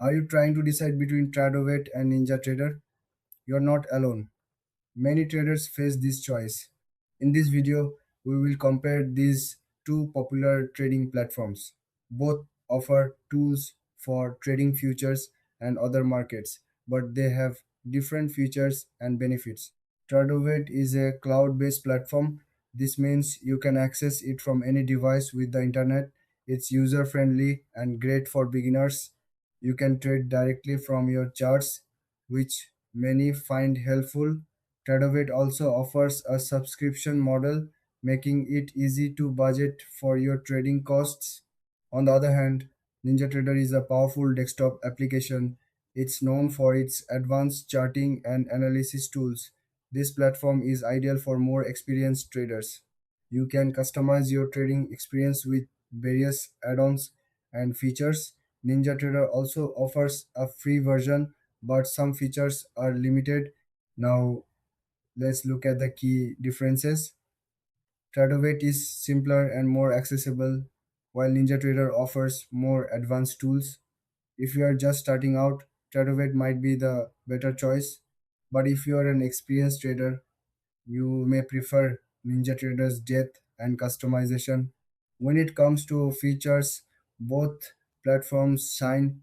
Are you trying to decide between Tradovate and NinjaTrader? You're not alone. Many traders face this choice. In this video, we will compare these two popular trading platforms. Both offer tools for trading futures and other markets, but they have different features and benefits. Tradovate is a cloud-based platform. This means you can access it from any device with the internet. It's user-friendly and great for beginners. You can trade directly from your charts, which many find helpful. Tradovate also offers a subscription model, making it easy to budget for your trading costs. On the other hand, NinjaTrader is a powerful desktop application. It's known for its advanced charting and analysis tools. This platform is ideal for more experienced traders. You can customize your trading experience with various add-ons and features. NinjaTrader also offers a free version, but some features are limited. Now, let's look at the key differences. Tradovate is simpler and more accessible, while NinjaTrader offers more advanced tools. If you are just starting out, Tradovate might be the better choice, but if you are an experienced trader, you may prefer NinjaTrader's depth and customization. When it comes to features, both platforms shine.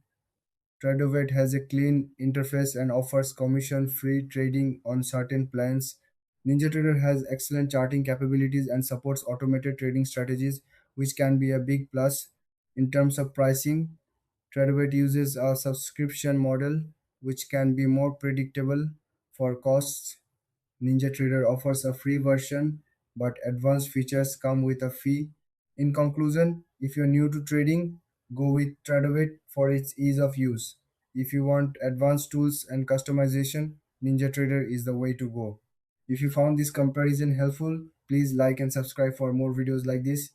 Tradovate has a clean interface and offers commission-free trading on certain plans. NinjaTrader has excellent charting capabilities and supports automated trading strategies, which can be a big plus. In terms of pricing, Tradovate uses a subscription model, which can be more predictable for costs. NinjaTrader offers a free version, but advanced features come with a fee. In conclusion, if you're new to trading, go with Tradovate for its ease of use. If you want advanced tools and customization, NinjaTrader is the way to go. If you found this comparison helpful, please like and subscribe for more videos like this.